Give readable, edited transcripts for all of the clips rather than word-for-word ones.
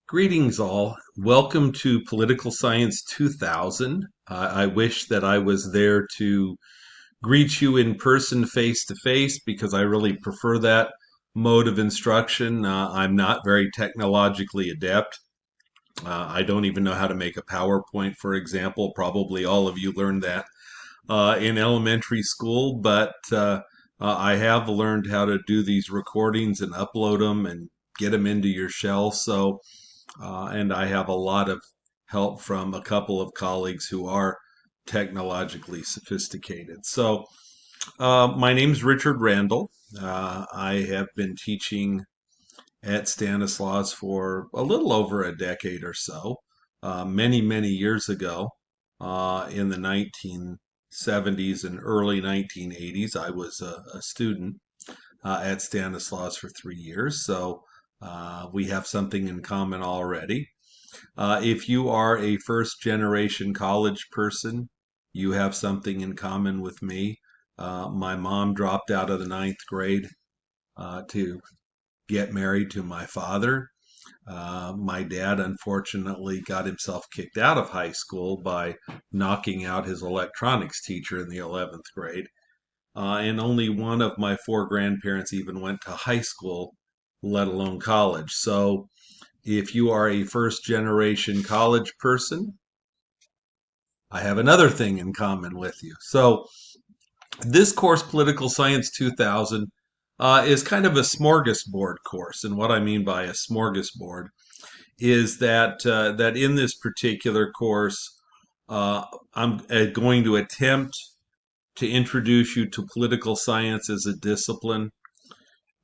Greetings, all. Welcome to Political Science 2000. I wish that I was there to greet you in person, face to face, because I really prefer that mode of instruction. I'm not very technologically adept. I don't even know how to make a PowerPoint, for example. Probably all of you learned that in elementary school, but I have learned how to do these recordings and upload them and get them into your shell. And I have a lot of help from a couple of colleagues who are technologically sophisticated. My name's Richard Randall. I have been teaching at Stanislaus for a little over a decade or so. Many years ago, in the 1970s and early 1980s, I was a student at Stanislaus for 3 years. We have something in common already. If you are a first generation college person, you have something in common with me. My mom dropped out of the ninth grade to get married to my father. My dad, unfortunately, got himself kicked out of high school by knocking out his electronics teacher in the 11th grade. And only one of my four grandparents even went to high school, let alone college. So if you are a first generation college person, I have another thing in common with you. This course, Political Science 2000, is kind of a smorgasbord course. And what I mean by a smorgasbord is that in this particular course, I'm going to attempt to introduce you to political science as a discipline,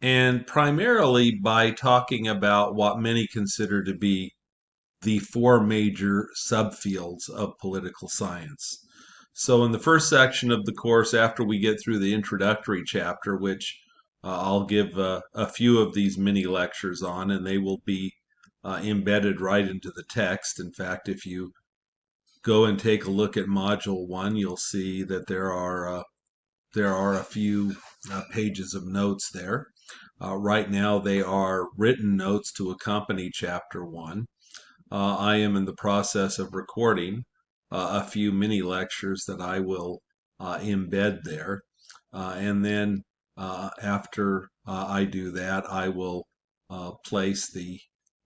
and primarily by talking about what many consider to be the four major subfields of political science. So, in the first section of the course, after we get through the introductory chapter, which I'll give a few of these mini lectures on, and they will be embedded right into the text. In fact, if you go and take a look at Module 1, you'll see that there are a few pages of notes there. Right now, they are written notes to accompany Chapter 1. I am in the process of recording a few mini lectures that I will embed there. And then after I do that, I will place the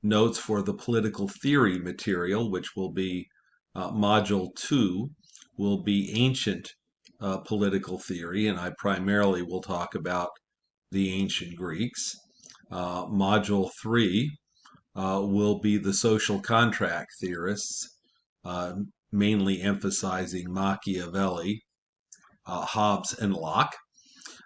notes for the political theory material, which will be Module 2, will be ancient political theory, and I primarily will talk about the ancient Greeks. Module 3 will be the social contract theorists, uh, mainly emphasizing Machiavelli, Hobbes, and Locke.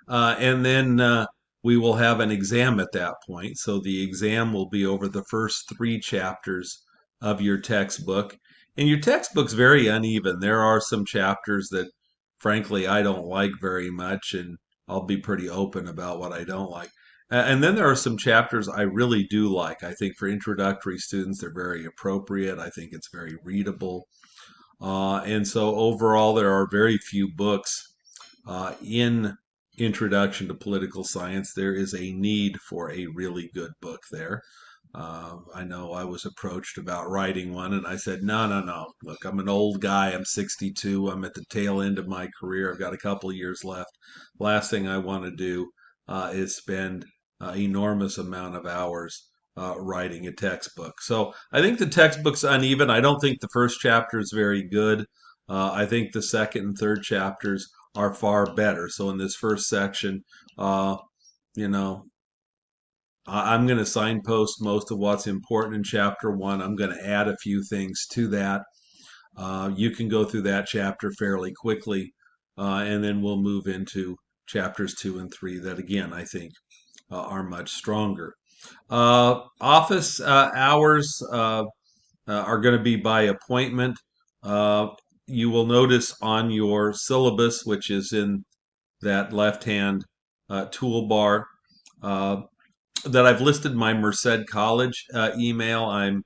And then we will have an exam at that point. So the exam will be over the first three chapters of your textbook. And your textbook's very uneven. There are some chapters that, frankly, I don't like very much, and I'll be pretty open about what I don't like. And then there are some chapters I really do like. I think for introductory students, they're very appropriate. I think it's very readable. And so overall, there are very few books in Introduction to Political Science. There is a need for a really good book there. I know I was approached about writing one, and I said, no. Look, I'm an old guy. I'm 62. I'm at the tail end of my career. I've got a couple of years left. Last thing I want to do is spend enormous amount of hours writing a textbook. So I think the textbook's uneven. I don't think the first chapter is very good. I think the second and third chapters are far better. So in this first section, uh, you know, I'm going to signpost most of what's important in chapter 1. I'm going to add a few things to that. You can go through that chapter fairly quickly, and then we'll move into chapters 2 and 3 that, again, I think are much stronger. Office hours are going to be by appointment. Uh, you will notice on your syllabus, which is in that left-hand toolbar, uh, that I've listed my Merced College email. I'm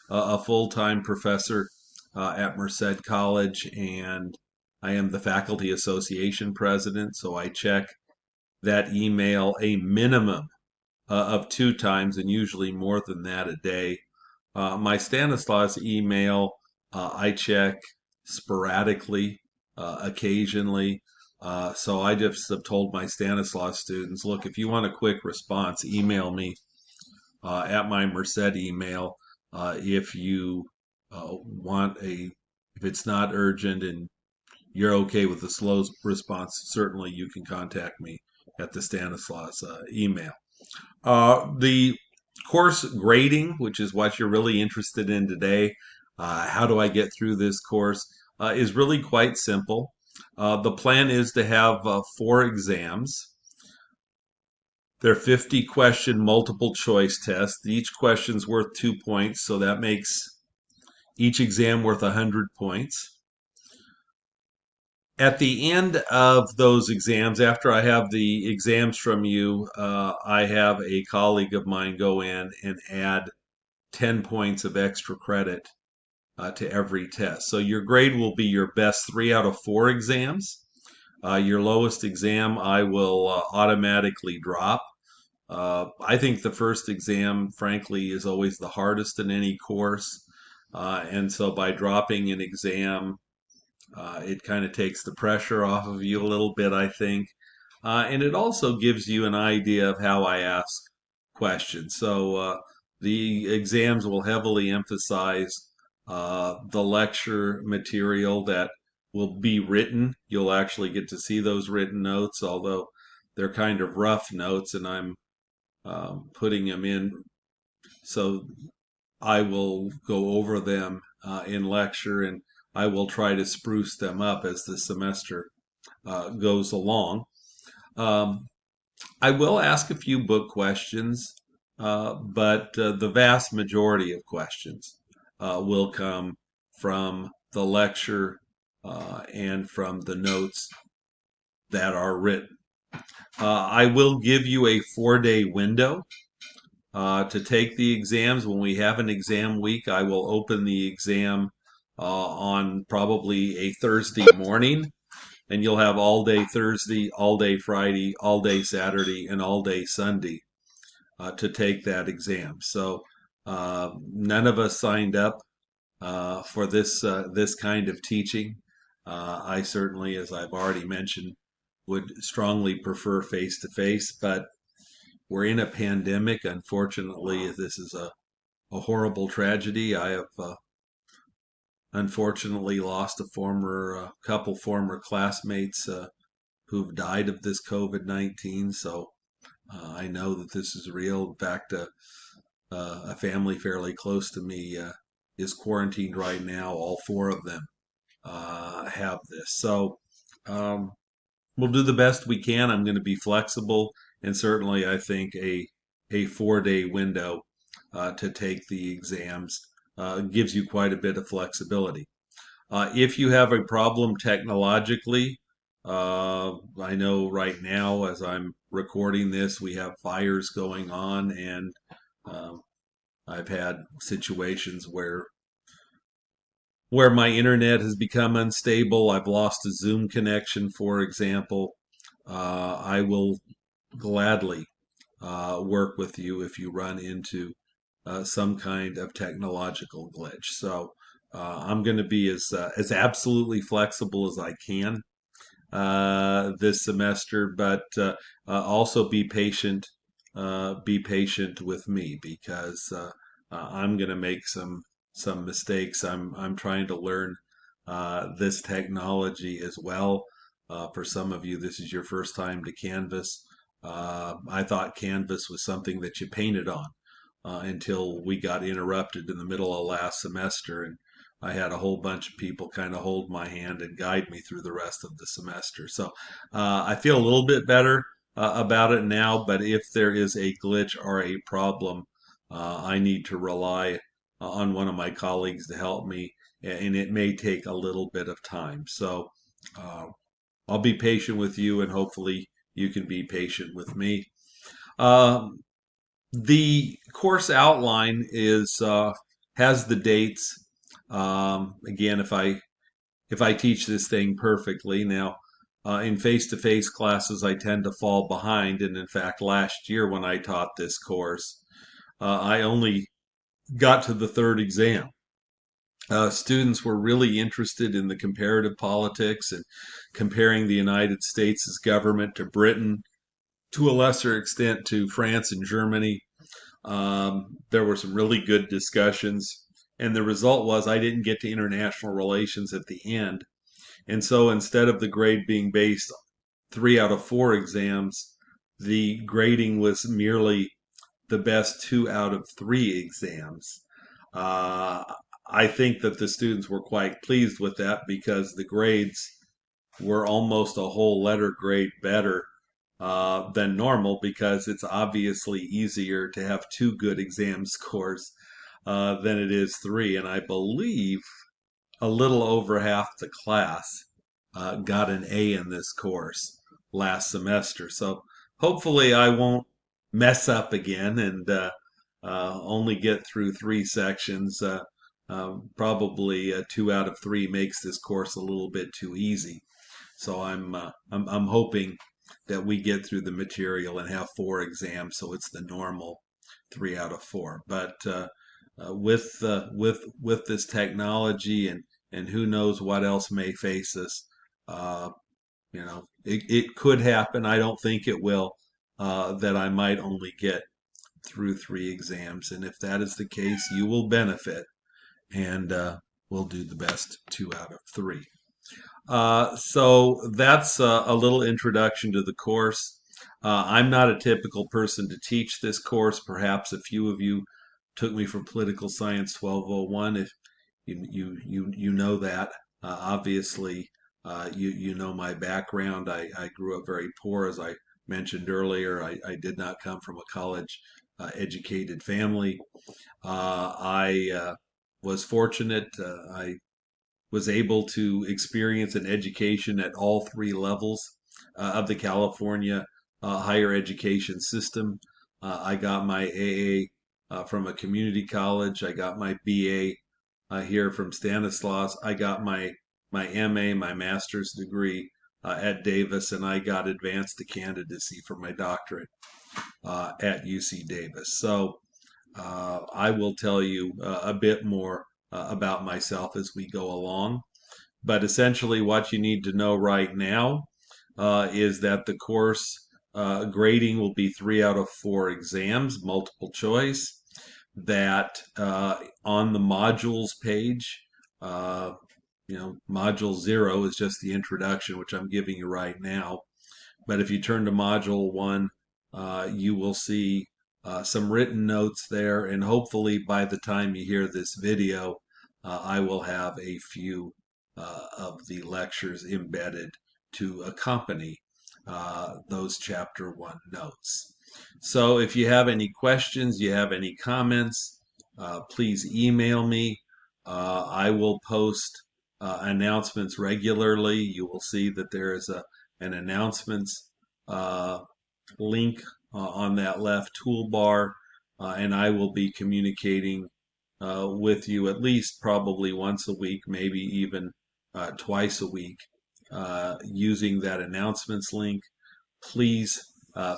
a full-time professor at Merced College, and I am the faculty association president, so I check that email a minimum of two times, and usually more than that a day. My Stanislaus email, I check sporadically, occasionally. So I just have told my Stanislaus students, look, if you want a quick response, email me at my Merced email. If you want if it's not urgent and you're okay with the slow response, certainly you can contact me at the Stanislaus email. The course grading, which is what you're really interested in today, how do I get through this course, is really quite simple. The plan is to have 4 exams. They're 50 question multiple choice tests. Each question's worth 2 points, so that makes each exam worth 100 points. At the end of those exams, after I have the exams from you, I have a colleague of mine go in and add 10 points of extra credit to every test. So your grade will be your best 3 out of 4 exams. Your lowest exam I will automatically drop. I think the first exam, frankly, is always the hardest in any course. And so by dropping an exam, it kind of takes the pressure off of you a little bit, I think. And it also gives you an idea of how I ask questions. So the exams will heavily emphasize the lecture material that will be written. You'll actually get to see those written notes, although they're kind of rough notes, and I'm putting them in. So I will go over them in lecture, and I will try to spruce them up as the semester goes along. Um, I will ask a few book questions, but the vast majority of questions will come from the lecture and from the notes that are written. I will give you a 4-day window to take the exams. When we have an exam week, I will open the exam on probably a Thursday morning, and you'll have all day Thursday, all day Friday, all day Saturday, and all day Sunday to take that exam. So none of us signed up for this kind of teaching. I certainly, as I've already mentioned, would strongly prefer face to face, but we're in a pandemic. Unfortunately, this is a horrible tragedy. I have unfortunately lost a couple former classmates who've died of this COVID-19. So I know that this is real. In fact, a family fairly close to me is quarantined right now. All 4 of them have this. So um, we'll do the best we can. I'm going to be flexible, and certainly I think a 4-day window to take the exams gives you quite a bit of flexibility. If you have a problem technologically, I know right now as I'm recording this, we have fires going on, and um, I've had situations where my internet has become unstable. I've lost a Zoom connection, for example. I will gladly work with you if you run into some kind of technological glitch. So I'm going to be as absolutely flexible as I can this semester, but also be patient. Be patient with me because I'm going to make some mistakes. I'm trying to learn this technology as well. For some of you, this is your first time to Canvas. I thought Canvas was something that you painted on until we got interrupted in the middle of last semester, and I had a whole bunch of people kind of hold my hand and guide me through the rest of the semester. So I feel a little bit better about it now, but if there is a glitch or a problem, I need to rely on one of my colleagues to help me, and it may take a little bit of time. So uh, I'll be patient with you, and hopefully you can be patient with me. Um, the course outline is has the dates. Again, if I teach this thing perfectly now, in face-to-face classes, I tend to fall behind. And in fact, last year when I taught this course, I only got to the third exam. Students were really interested in the comparative politics and comparing the United States' government to Britain, to a lesser extent to France and Germany. There were some really good discussions, and the result was I didn't get to international relations at the end. And so instead of the grade being based 3 out of 4 exams, the grading was merely the best 2 out of 3 exams. Uh, I think that the students were quite pleased with that because the grades were almost a whole letter grade better than normal because it's obviously easier to have 2 good exam scores than it is 3. And I believe a little over half the class got an A in this course last semester. So hopefully I won't mess up again and only get through 3 sections. Probably 2 out of 3 makes this course a little bit too easy. So I'm hoping that we get through the material and have 4 exams, so it's the normal 3 out of 4. But with this technology and who knows what else may face us, uh, it could happen. I don't think it will. That I might only get through 3 exams, and if that is the case, you will benefit, and we'll do the best 2 out of 3. So that's a little introduction to the course. I'm not a typical person to teach this course. Perhaps a few of you took me for Political Science 1201. If you know that, obviously, you know my background. I grew up very poor, as I mentioned earlier. I did not come from a college educated family. I was fortunate. I was able to experience an education at all 3 levels of the California higher education system. I got my AA from a community college. I got my BA here from Stanislaus. I got my MA, my master's degree at Davis, and I got advanced to candidacy for my doctorate at UC Davis. So I will tell you a bit more about myself as we go along. But essentially, what you need to know right now is that the course grading will be 3 out of 4 exams, multiple choice. That on the modules page, uh, module 0 is just the introduction, which I'm giving you right now. But if you turn to module 1, you will see some written notes there, and hopefully by the time you hear this video, I will have a few of the lectures embedded to accompany those chapter 1 notes. So if you have any questions, you have any comments, please email me. I will post announcements regularly. You will see that there is an announcements uh, link on that left toolbar, and I will be communicating with you at least probably once a week, maybe even twice a week, using that announcements link. Please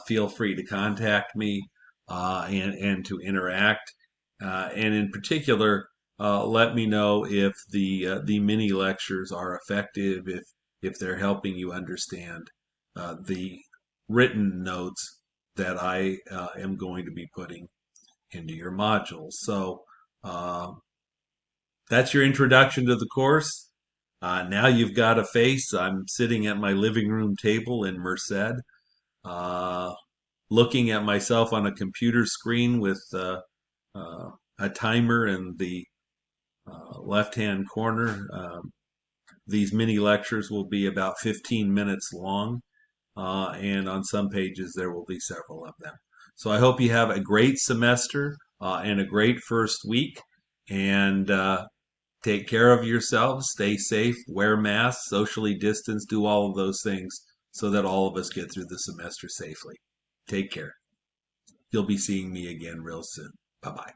feel free to contact me and to interact. And in particular, let me know if the mini lectures are effective, if they're helping you understand the written notes that I am going to be putting into your modules. So uh, that's your introduction to the course. Now you've got a face. I'm sitting at my living room table in Merced, uh, looking at myself on a computer screen with a timer in the left-hand corner. These mini lectures will be about 15 minutes long, and on some pages there will be several of them. So I hope you have a great semester and a great first week, and take care of yourselves, stay safe, wear masks, socially distance, do all of those things so that all of us get through the semester safely. Take care. You'll be seeing me again real soon. Bye bye.